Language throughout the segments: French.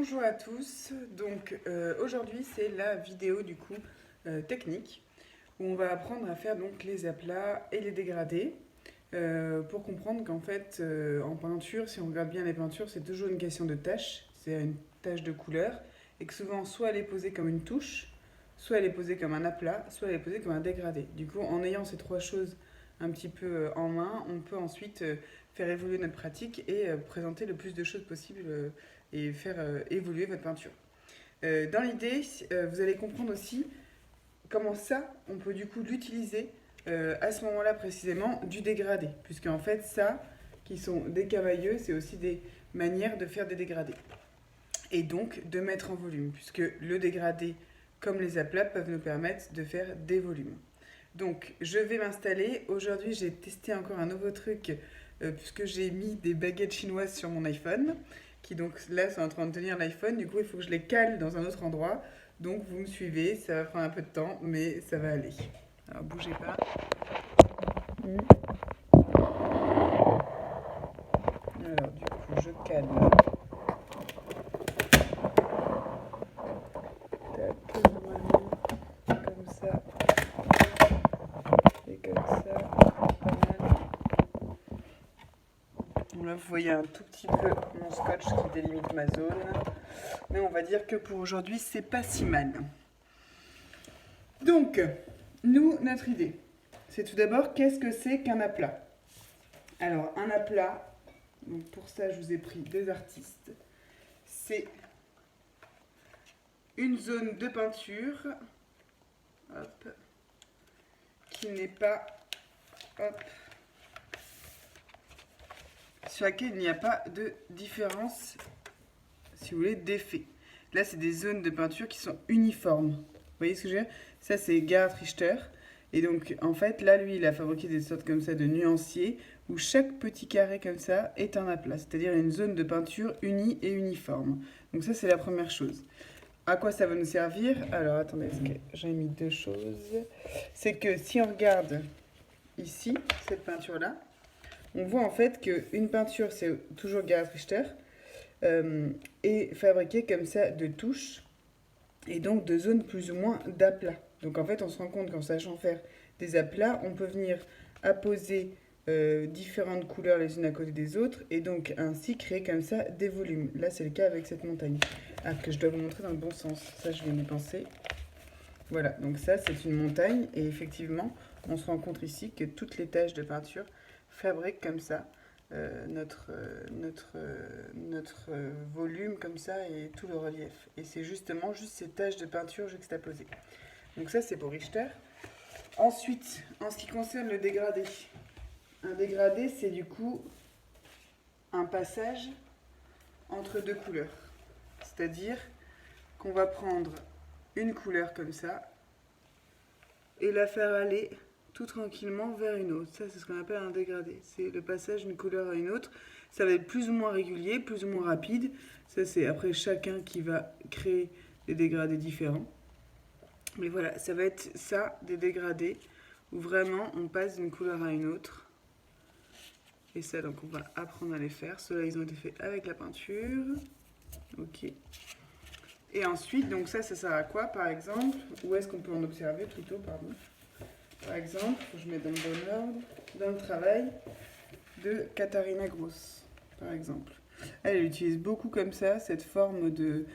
Bonjour à tous, donc aujourd'hui c'est la vidéo du coup technique où on va apprendre à faire donc les aplats et les dégradés pour comprendre qu'en fait en peinture, si on regarde bien les peintures, c'est toujours une question de tâche, c'est une tache de couleur et que souvent soit elle est posée comme une touche, soit elle est posée comme un aplat, soit elle est posée comme un dégradé. Du coup en ayant ces trois choses un petit peu en main, on peut ensuite faire évoluer notre pratique et présenter le plus de choses possible et faire évoluer votre peinture. Dans l'idée, vous allez comprendre aussi comment ça, on peut du coup l'utiliser à ce moment-là précisément du dégradé. Puisque en fait, ça, qui sont des cavailleux, c'est aussi des manières de faire des dégradés. Et donc de mettre en volume, puisque le dégradé, comme les aplats, peuvent nous permettre de faire des volumes. Donc, je vais m'installer. Aujourd'hui, j'ai testé encore un nouveau truc, puisque j'ai mis des baguettes chinoises sur mon iPhone, qui donc là sont en train de tenir l'iPhone. Du coup, il faut que je les cale dans un autre endroit. Donc, vous me suivez, ça va prendre un peu de temps, mais ça va aller. Alors, bougez pas. Alors, du coup, je cale. Tac, normalement, comme ça. Et comme ça, pas mal. Là, vous voyez un tout petit peu mon scotch qui délimite ma zone. Mais on va dire que pour aujourd'hui, c'est pas si mal. Donc, nous, notre idée, c'est tout d'abord, qu'est-ce que c'est qu'un aplat? Alors, un aplat, donc pour ça, je vous ai pris des artistes. C'est une zone de peinture, hop, qui n'est pas, hop, sur laquelle il n'y a pas de différence, si vous voulez, d'effet. Là, c'est des zones de peinture qui sont uniformes. Vous voyez ce que je veux dire? Ça, c'est Gerhard Richter. Et donc, en fait, là, lui, il a fabriqué des sortes comme ça de nuanciers où chaque petit carré comme ça est un aplat, c'est-à-dire une zone de peinture unie et uniforme. Donc ça, c'est la première chose. À quoi ça va nous servir? Alors, attendez, est-ce que j'ai mis deux choses? C'est que si on regarde ici, cette peinture-là, on voit en fait qu'une peinture, c'est toujours Gerhard Richter, est fabriquée comme ça de touches et donc de zones plus ou moins d'aplats. Donc en fait, on se rend compte qu'en sachant faire des aplats, on peut venir apposer différentes couleurs les unes à côté des autres et donc ainsi créer comme ça des volumes. Là, c'est le cas avec cette montagne. Ah, que je dois vous montrer dans le bon sens. Ça, je viens d'y penser. Voilà, donc ça, c'est une montagne et effectivement, on se rend compte ici que toutes les taches de peinture fabriquent comme ça notre volume comme ça et tout le relief. Et c'est justement juste ces taches de peinture juxtaposées. Donc ça, c'est pour Richter. Ensuite, en ce qui concerne le dégradé, un dégradé, c'est du coup un passage entre deux couleurs. C'est-à-dire qu'on va prendre une couleur comme ça et la faire aller tout tranquillement vers une autre. Ça, c'est ce qu'on appelle un dégradé. C'est le passage d'une couleur à une autre. Ça va être plus ou moins régulier, plus ou moins rapide. Ça, c'est après chacun qui va créer des dégradés différents. Mais voilà, ça va être ça, des dégradés, où vraiment on passe d'une couleur à une autre. Et ça, donc on va apprendre à les faire. Ceux-là, ils ont été faits avec la peinture. Ok. Et ensuite, donc ça sert à quoi, par exemple? Où est-ce qu'on peut en observer plutôt, pardon? Par exemple, je mets dans le bon ordre, dans le travail de Katharina Gross, par exemple. Elle utilise beaucoup comme ça, cette forme de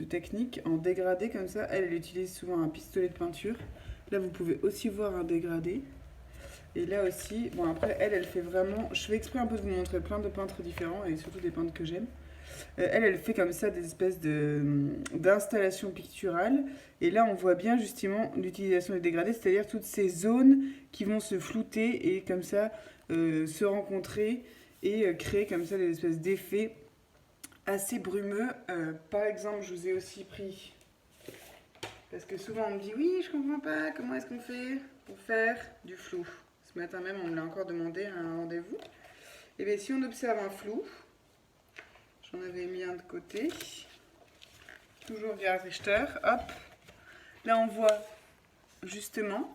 technique en dégradé comme ça. Elle utilise souvent un pistolet de peinture. Là, vous pouvez aussi voir un dégradé. Et là aussi, bon après, elle fait vraiment... Je fais exprès un peu de vous montrer plein de peintres différents et surtout des peintres que j'aime. Elle fait comme ça des espèces d'installations picturales. Et là, on voit bien justement l'utilisation des dégradés, c'est-à-dire toutes ces zones qui vont se flouter et comme ça se rencontrer et créer comme ça des espèces d'effets assez brumeux. Par exemple, je vous ai aussi pris, parce que souvent on me dit oui, je comprends pas, comment est-ce qu'on fait pour faire du flou. Ce matin même, on me l'a encore demandé à un rendez-vous. Et bien, si on observe un flou, j'en avais mis un de côté, toujours Gerhard Richter, hop. Là, on voit justement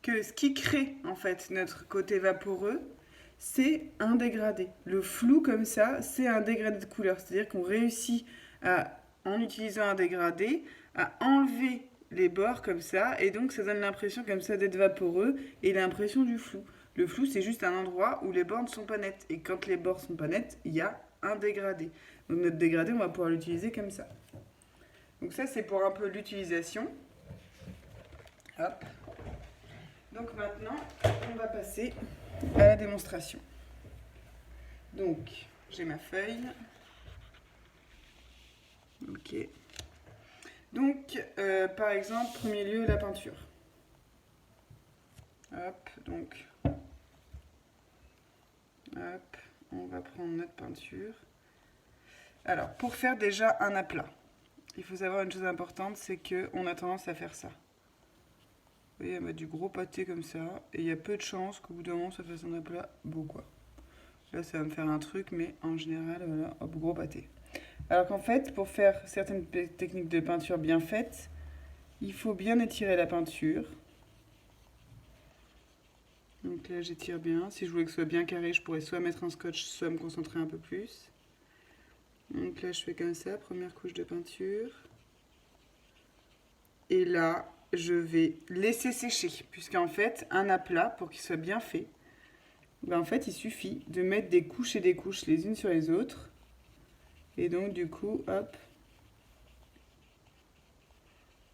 que ce qui crée en fait notre côté vaporeux, c'est un dégradé. Le flou comme ça, c'est un dégradé de couleur. C'est-à-dire qu'on réussit en utilisant un dégradé, à enlever les bords comme ça, et donc ça donne l'impression comme ça d'être vaporeux et l'impression du flou. Le flou, c'est juste un endroit où les bords ne sont pas nets, et quand les bords sont pas nets, il y a un dégradé. Donc notre dégradé, on va pouvoir l'utiliser comme ça. Donc ça, c'est pour un peu l'utilisation. Hop. Donc maintenant, on va passer à la démonstration. Donc, j'ai ma feuille. Ok. Donc, par exemple, premier lieu, la peinture. Hop, donc. Hop, on va prendre notre peinture. Alors, pour faire déjà un aplat, il faut savoir une chose importante, c'est qu'on a tendance à faire ça. Vous voyez, à mettre du gros pâté comme ça, et il y a peu de chances qu'au bout d'un moment, ça fasse un aplat beau, quoi. Là, ça va me faire un truc, mais en général, voilà, hop, gros pâté. Alors qu'en fait, pour faire certaines techniques de peinture bien faites, il faut bien étirer la peinture. Donc là, j'étire bien. Si je voulais que ce soit bien carré, je pourrais soit mettre un scotch, soit me concentrer un peu plus. Donc là, je fais comme ça, première couche de peinture. Et là, je vais laisser sécher, puisqu'en fait, un aplat, pour qu'il soit bien fait, ben en fait, il suffit de mettre des couches et des couches les unes sur les autres. Et donc, du coup, hop,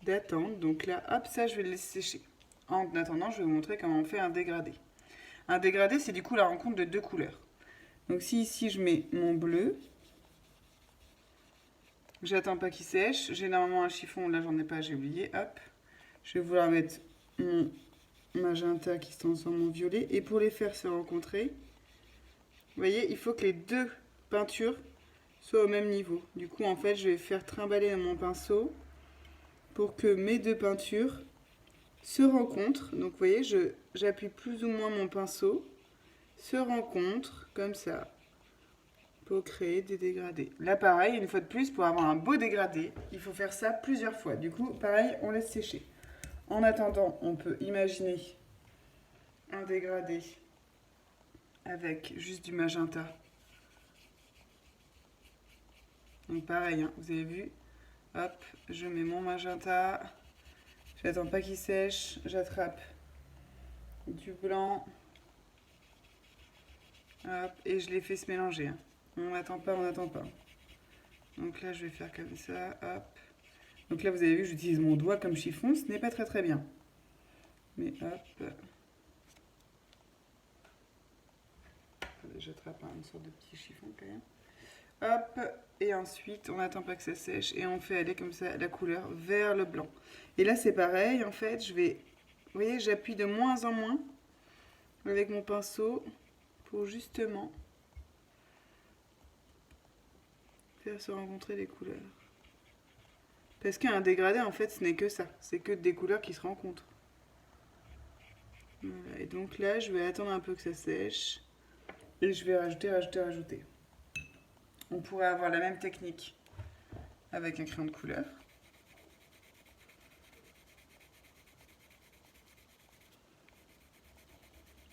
d'attendre. Donc là, hop, ça, je vais le laisser sécher. En attendant, je vais vous montrer comment on fait un dégradé. Un dégradé, c'est du coup la rencontre de deux couleurs. Donc si ici, je mets mon bleu, j'attends pas qu'il sèche. J'ai normalement un chiffon, là, j'en ai pas, j'ai oublié. Hop, je vais vouloir mettre mon magenta qui se transforme en violet. Et pour les faire se rencontrer, vous voyez, il faut que les deux peintures soient au même niveau. Du coup, en fait, je vais faire trimballer mon pinceau pour que mes deux peintures se rencontrent. Donc, vous voyez, j'appuie plus ou moins mon pinceau, se rencontrent comme ça pour créer des dégradés. Là, pareil, une fois de plus, pour avoir un beau dégradé, il faut faire ça plusieurs fois. Du coup, pareil, on laisse sécher. En attendant, on peut imaginer un dégradé avec juste du magenta. Donc pareil, hein, vous avez vu, hop, je mets mon magenta, j'attends pas qu'il sèche, j'attrape du blanc, hop, et je les fais se mélanger. Hein. On n'attend pas, on n'attend pas. Donc là, je vais faire comme ça, hop. Donc là, vous avez vu, j'utilise mon doigt comme chiffon, ce n'est pas très très bien. Mais hop. J'attrape une sorte de petit chiffon quand même. Hop, et ensuite on n'attend pas que ça sèche et on fait aller comme ça la couleur vers le blanc. Et là c'est pareil, en fait je vais, vous voyez, j'appuie de moins en moins avec mon pinceau pour justement faire se rencontrer les couleurs. Parce qu'un dégradé en fait ce n'est que ça, c'est que des couleurs qui se rencontrent. Voilà. Et donc là je vais attendre un peu que ça sèche et je vais rajouter. On pourrait avoir la même technique avec un crayon de couleur.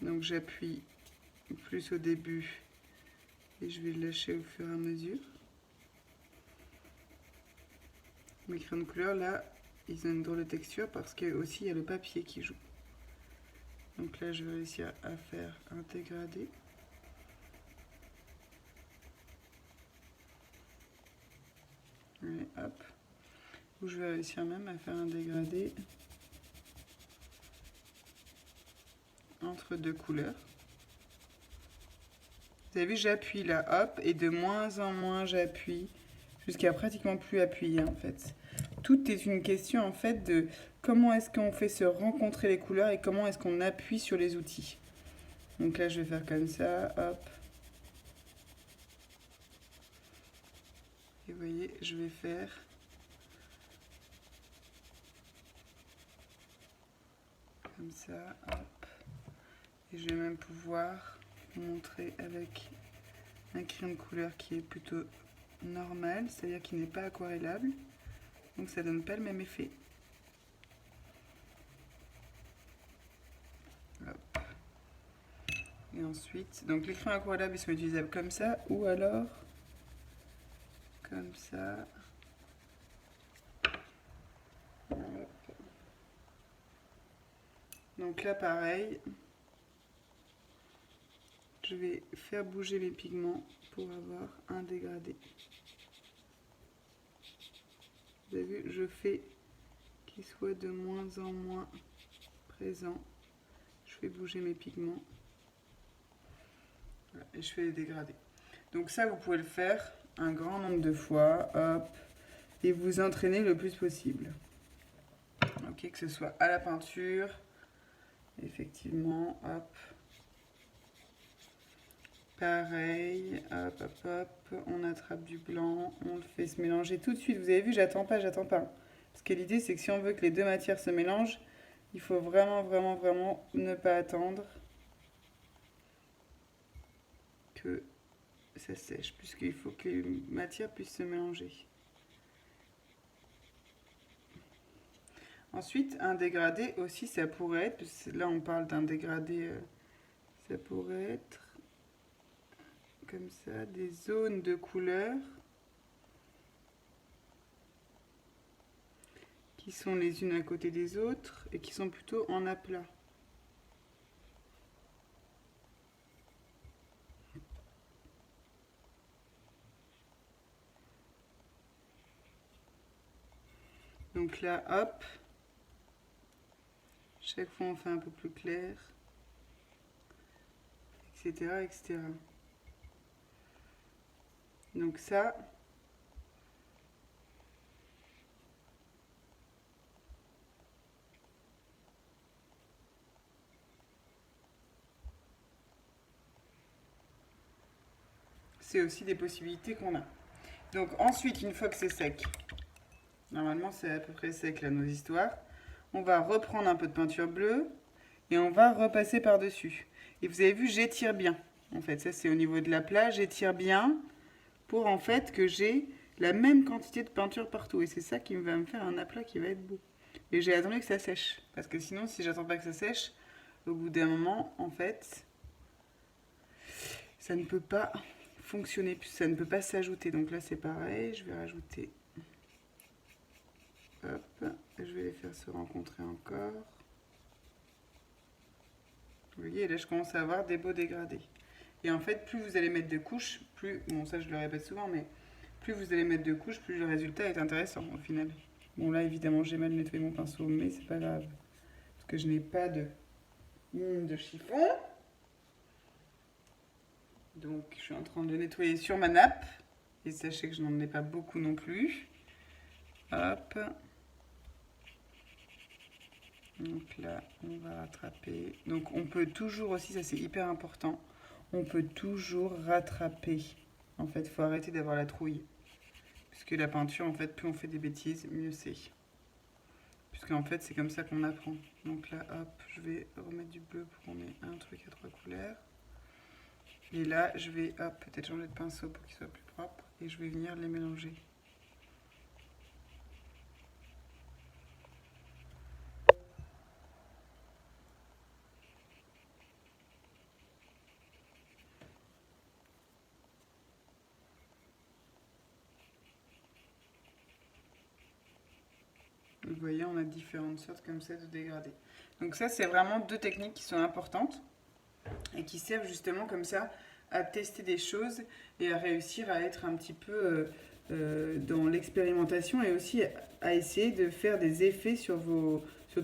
Donc j'appuie plus au début et je vais le lâcher au fur et à mesure. Mes crayons de couleur là, ils ont une drôle de texture parce que aussi il y a le papier qui joue. Donc là je vais réussir à faire un dégradé. Allez, hop. Ou je vais réussir même à faire un dégradé entre deux couleurs. Vous avez vu, j'appuie là, hop, et de moins en moins j'appuie, jusqu'à pratiquement plus appuyer en fait. Tout est une question en fait de comment est-ce qu'on fait se rencontrer les couleurs et comment est-ce qu'on appuie sur les outils. Donc là je vais faire comme ça, hop. Et vous voyez, je vais faire comme ça, hop. Et je vais même pouvoir montrer avec un crayon de couleur qui est plutôt normal, c'est-à-dire qui n'est pas aquarellable. Donc ça donne pas le même effet. Hop. Et ensuite, donc les crayons aquarellables ils sont utilisables comme ça ou alors comme ça. Donc là, pareil, je vais faire bouger mes pigments pour avoir un dégradé. Vous avez vu, je fais qu'il soit de moins en moins présent. Je fais bouger mes pigments. Voilà, et je fais les dégradés. Donc ça, vous pouvez le faire un grand nombre de fois, hop, et vous entraîner le plus possible. Ok, que ce soit à la peinture, effectivement, hop. Pareil, hop, hop, hop, on attrape du blanc, on le fait se mélanger tout de suite. Vous avez vu, j'attends pas. Parce que l'idée, c'est que si on veut que les deux matières se mélangent, il faut vraiment, vraiment, vraiment ne pas attendre que ça sèche, puisqu'il faut que les matières puissent se mélanger. Ensuite, un dégradé aussi, ça pourrait être, là on parle d'un dégradé, ça pourrait être comme ça, des zones de couleurs qui sont les unes à côté des autres et qui sont plutôt en aplat. Donc là, hop, chaque fois on fait un peu plus clair, etc., etc. Donc ça, c'est aussi des possibilités qu'on a. Donc ensuite, une fois que c'est sec, normalement c'est à peu près sec là nos histoires, on va reprendre un peu de peinture bleue et on va repasser par-dessus. Et vous avez vu, j'étire bien. En fait, ça c'est au niveau de l'aplat, j'étire bien pour en fait que j'ai la même quantité de peinture partout. Et c'est ça qui va me faire un aplat qui va être beau. Et j'ai attendu que ça sèche. Parce que sinon, si j'attends pas que ça sèche, au bout d'un moment, en fait, ça ne peut pas fonctionner, ça ne peut pas s'ajouter. Donc là, c'est pareil, je vais rajouter. Hop, je vais les faire se rencontrer encore. Vous voyez, là, je commence à avoir des beaux dégradés. Et en fait, plus vous allez mettre de couches, plus, bon, ça je le répète souvent, mais plus vous allez mettre de couches, plus le résultat est intéressant au final. Bon, là, évidemment, j'ai mal nettoyé mon pinceau, mais c'est pas grave. Parce que je n'ai pas de mine de chiffon. Donc, je suis en train de nettoyer sur ma nappe. Et sachez que je n'en ai pas beaucoup non plus. Hop. Donc là, on va rattraper. Donc, on peut toujours aussi, ça c'est hyper important, on peut toujours rattraper. En fait, il faut arrêter d'avoir la trouille. Puisque la peinture, en fait, plus on fait des bêtises, mieux c'est. Puisqu'en fait, c'est comme ça qu'on apprend. Donc là, hop, je vais remettre du bleu pour qu'on ait un truc à 3 couleurs. Et là, je vais, hop, peut-être changer de pinceau pour qu'il soit plus propre. Et je vais venir les mélanger. Vous voyez, on a différentes sortes comme ça de dégradés. Donc ça, c'est vraiment deux techniques qui sont importantes et qui servent justement comme ça à tester des choses et à réussir à être un petit peu dans l'expérimentation et aussi à essayer de faire des effets sur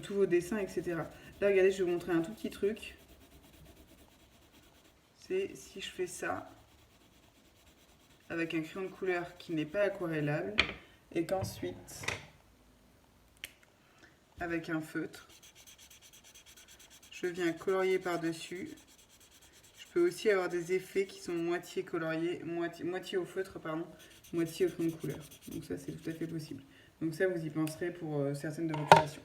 tous vos dessins, etc. Là, regardez, je vais vous montrer un tout petit truc. C'est si je fais ça avec un crayon de couleur qui n'est pas aquarellable et qu'ensuite, avec un feutre, je viens colorier par-dessus. Je peux aussi avoir des effets qui sont moitié coloriés, moitié au feutre, pardon, moitié au crayon de couleur. Donc ça, c'est tout à fait possible. Donc ça, vous y penserez pour certaines de vos créations.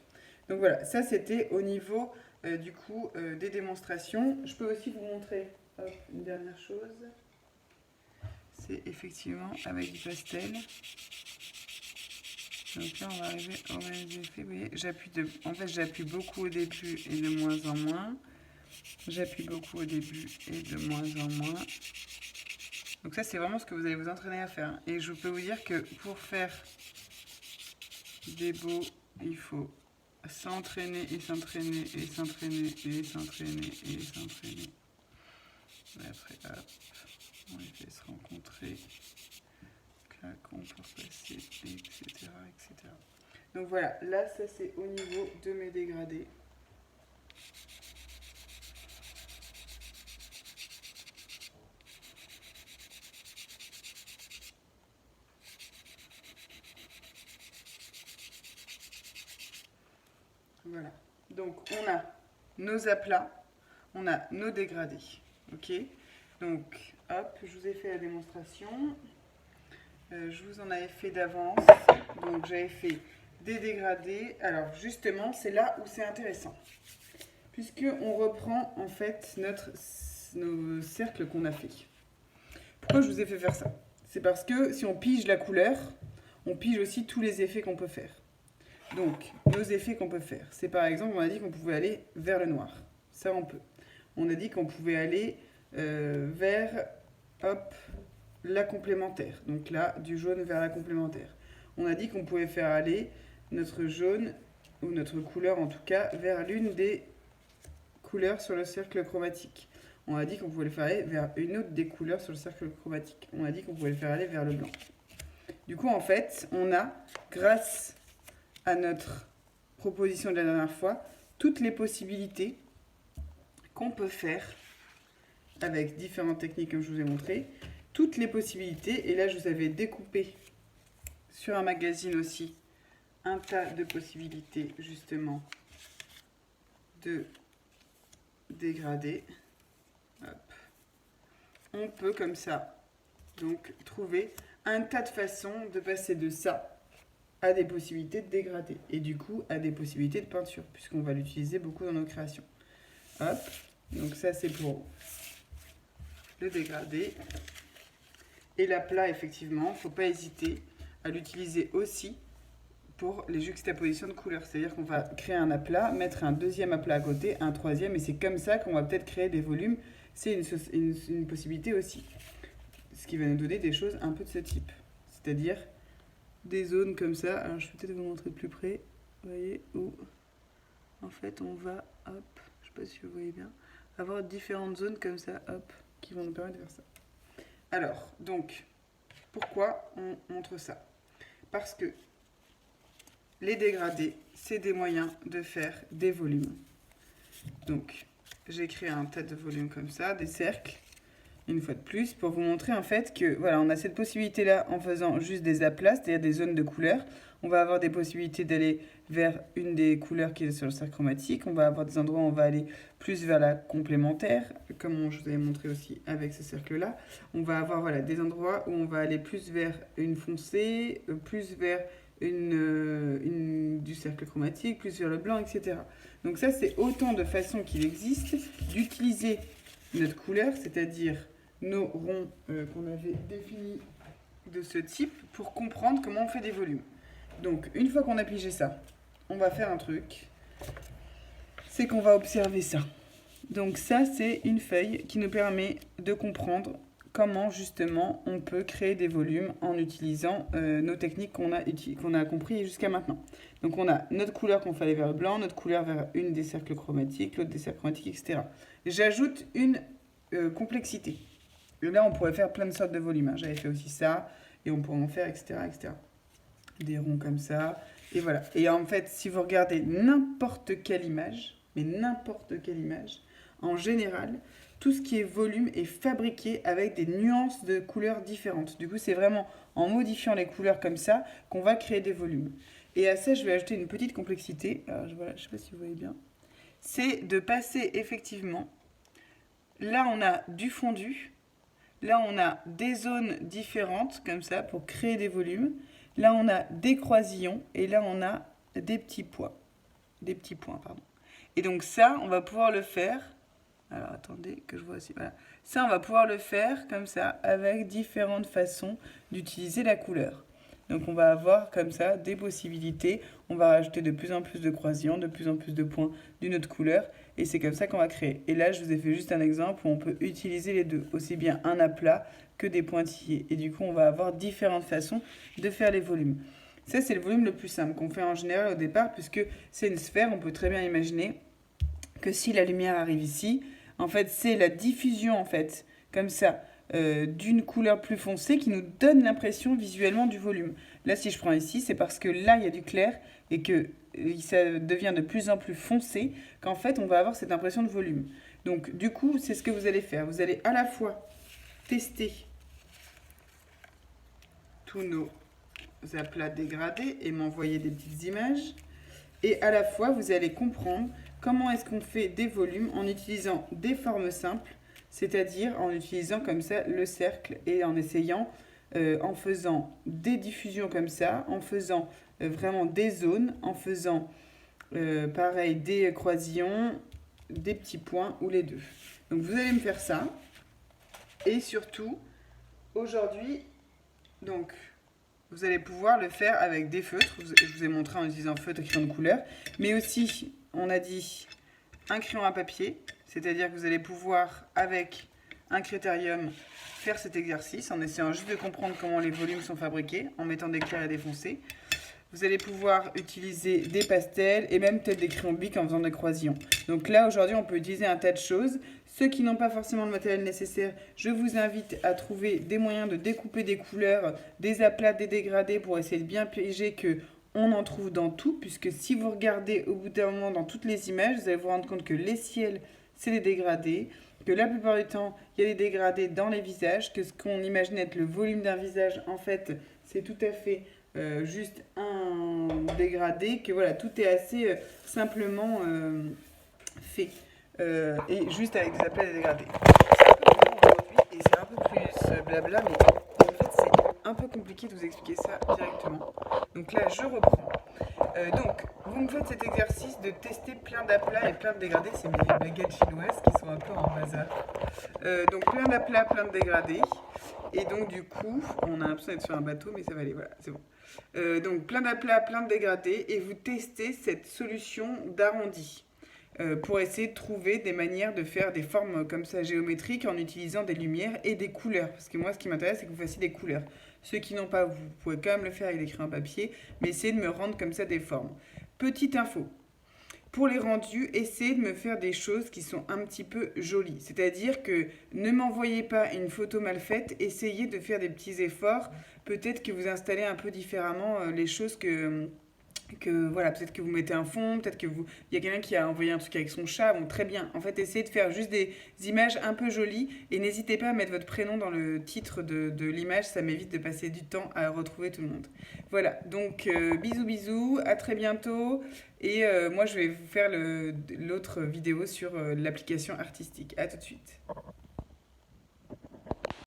Donc voilà, ça c'était au niveau du coup des démonstrations. Je peux aussi vous montrer une dernière chose. C'est effectivement avec du pastel. Donc là, on va arriver au même effet. Vous voyez, j'appuie beaucoup au début et de moins en moins. J'appuie beaucoup au début et de moins en moins. Donc ça, c'est vraiment ce que vous allez vous entraîner à faire. Et je peux vous dire que pour faire des beaux, il faut s'entraîner et s'entraîner et s'entraîner et s'entraîner et s'entraîner. Et après, hop, on les fait se rencontrer. Clac, on peut repasser, etc., etc. Donc voilà, là, ça c'est au niveau de mes dégradés. Voilà. Donc on a nos aplats, on a nos dégradés. Ok. Donc hop, je vous ai fait la démonstration. Je vous en avais fait d'avance. Donc j'avais fait des dégradés. Alors justement, c'est là où c'est intéressant. Puisque on reprend en fait nos cercles qu'on a fait. Pourquoi je vous ai fait faire ça? C'est parce que si on pige la couleur, on pige aussi tous les effets qu'on peut faire. Donc, nos effets qu'on peut faire, c'est par exemple, on a dit qu'on pouvait aller vers le noir. Ça, on peut. On a dit qu'on pouvait aller vers, hop, la complémentaire. Donc là, du jaune vers la complémentaire. On a dit qu'on pouvait faire aller notre jaune, ou notre couleur en tout cas, vers l'une des couleurs sur le cercle chromatique. On a dit qu'on pouvait le faire aller vers une autre des couleurs sur le cercle chromatique. On a dit qu'on pouvait le faire aller vers le blanc. Du coup, en fait, on a, grâce à notre proposition de la dernière fois, toutes les possibilités qu'on peut faire avec différentes techniques comme je vous ai montré, toutes les possibilités, et là je vous avais découpé sur un magazine aussi un tas de possibilités justement de dégrader. Hop. On peut comme ça donc trouver un tas de façons de passer de ça à des possibilités de dégrader et du coup à des possibilités de peinture puisqu'on va l'utiliser beaucoup dans nos créations. Hop, donc ça c'est pour le dégradé. Et l'aplat, effectivement, il ne faut pas hésiter à l'utiliser aussi pour les juxtapositions de couleurs. C'est-à-dire qu'on va créer un aplat, mettre un deuxième aplat à côté, un troisième, et c'est comme ça qu'on va peut-être créer des volumes. C'est une possibilité aussi. Ce qui va nous donner des choses un peu de ce type. C'est-à-dire des zones comme ça. Alors je vais peut-être vous montrer de plus près. Vous voyez, où en fait on va, hop, je ne sais pas si vous voyez bien, avoir différentes zones comme ça, hop, qui vont nous permettre de faire ça. Alors, donc, pourquoi on montre ça? Parce que les dégradés, c'est des moyens de faire des volumes. Donc, j'ai créé un tas de volumes comme ça, des cercles, une fois de plus, pour vous montrer en fait que, voilà, on a cette possibilité-là en faisant juste des aplats, c'est-à-dire des zones de couleurs. On va avoir des possibilités d'aller vers une des couleurs qui est sur le cercle chromatique. On va avoir des endroits où on va aller plus vers la complémentaire, comme je vous avais montré aussi avec ce cercle-là. On va avoir voilà, des endroits où on va aller plus vers une foncée, plus vers du cercle chromatique, plus vers le blanc, etc. Donc ça, c'est autant de façons qu'il existe d'utiliser notre couleur, c'est-à-dire nos ronds qu'on avait définis de ce type, pour comprendre comment on fait des volumes. Donc, une fois qu'on a pigé ça, on va faire un truc, c'est qu'on va observer ça. Donc ça, c'est une feuille qui nous permet de comprendre comment justement on peut créer des volumes en utilisant nos techniques qu'on a compris jusqu'à maintenant. Donc on a notre couleur qu'on fait aller vers le blanc, notre couleur vers une des cercles chromatiques, l'autre des cercles chromatiques, etc. J'ajoute une complexité. Et là, on pourrait faire plein de sortes de volumes. Hein. J'avais fait aussi ça, et on pourrait en faire, etc., etc. Des ronds comme ça, et voilà. Et en fait, si vous regardez n'importe quelle image, mais n'importe quelle image, en général, tout ce qui est volume est fabriqué avec des nuances de couleurs différentes. Du coup, c'est vraiment en modifiant les couleurs comme ça qu'on va créer des volumes. Et à ça, je vais ajouter une petite complexité. Alors, voilà, je ne sais pas si vous voyez bien. C'est de passer effectivement... Là, on a du fondu. Là, on a des zones différentes, comme ça, pour créer des volumes. Là, on a des croisillons. Et là, on a des petits points. Des petits points, pardon. Et donc ça, on va pouvoir le faire. Alors, attendez que je vois aussi. Voilà. Ça, on va pouvoir le faire comme ça, avec différentes façons d'utiliser la couleur. Donc on va avoir comme ça des possibilités. On va rajouter de plus en plus de croisillons, de plus en plus de points d'une autre couleur. Et c'est comme ça qu'on va créer. Et là, je vous ai fait juste un exemple où on peut utiliser les deux, aussi bien un aplat que des pointillés. Et du coup, on va avoir différentes façons de faire les volumes. Ça, c'est le volume le plus simple qu'on fait en général au départ, puisque c'est une sphère. On peut très bien imaginer que si la lumière arrive ici, en fait, c'est la diffusion, en fait, comme ça, d'une couleur plus foncée qui nous donne l'impression visuellement du volume. Là, si je prends ici, c'est parce que là, il y a du clair et que ça devient de plus en plus foncé qu'en fait, on va avoir cette impression de volume. Donc, du coup, c'est ce que vous allez faire. Vous allez à la fois tester tous nos aplats dégradés et m'envoyer des petites images. Et à la fois, vous allez comprendre comment est-ce qu'on fait des volumes en utilisant des formes simples, c'est-à-dire en utilisant comme ça le cercle et en essayant, en faisant des diffusions comme ça, en faisant vraiment des zones, en faisant pareil des croisillons, des petits points ou les deux. Donc vous allez me faire ça. Et surtout, aujourd'hui, donc vous allez pouvoir le faire avec des feutres. Je vous ai montré en utilisant feutre et crayon de couleur. Mais aussi, on a dit un crayon à papier. C'est-à-dire que vous allez pouvoir, avec un critérium, faire cet exercice en essayant juste de comprendre comment les volumes sont fabriqués, en mettant des clairs et des foncés. Vous allez pouvoir utiliser des pastels et même peut-être des crayons bic en faisant des croisillons. Donc là, aujourd'hui, on peut utiliser un tas de choses. Ceux qui n'ont pas forcément le matériel nécessaire, je vous invite à trouver des moyens de découper des couleurs, des aplats, des dégradés pour essayer de bien piéger qu'on en trouve dans tout. Puisque si vous regardez au bout d'un moment dans toutes les images, vous allez vous rendre compte que les ciels, c'est des dégradés. Que la plupart du temps, il y a des dégradés dans les visages. Que ce qu'on imagine être le volume d'un visage, en fait, c'est tout à fait... juste un dégradé, que voilà, tout est assez simplement fait. Et juste avec des aplats et des dégradés. C'est un peu long aujourd'hui et c'est un peu plus blabla, mais en fait c'est un peu compliqué de vous expliquer ça directement. Donc là je reprends. Donc vous me faites cet exercice de tester plein d'aplats et plein de dégradés. C'est mes baguettes chinoises qui sont un peu en bazar. Donc plein d'aplats, plein de dégradés. Et donc du coup, on a l'impression d'être sur un bateau, mais ça va aller, voilà, c'est bon. Donc plein d'aplats, plein de dégradés, et vous testez cette solution d'arrondi pour essayer de trouver des manières de faire des formes comme ça géométriques en utilisant des lumières et des couleurs. Parce que moi, ce qui m'intéresse, c'est que vous fassiez des couleurs. Ceux qui n'ont pas, vous pouvez quand même le faire avec des crayons papier, mais essayez de me rendre comme ça des formes. Petite info. Pour les rendus, essayez de me faire des choses qui sont un petit peu jolies. C'est-à-dire que ne m'envoyez pas une photo mal faite, essayez de faire des petits efforts. Peut-être que vous installez un peu différemment les choses que voilà, peut-être que vous mettez un fond, peut-être que vous... Il y a quelqu'un qui a envoyé un truc avec son chat, bon, très bien. En fait, essayez de faire juste des images un peu jolies et n'hésitez pas à mettre votre prénom dans le titre de l'image, ça m'évite de passer du temps à retrouver tout le monde. Voilà, donc bisous bisous, à très bientôt et moi je vais vous faire l'autre vidéo sur l'application artistique. À tout de suite.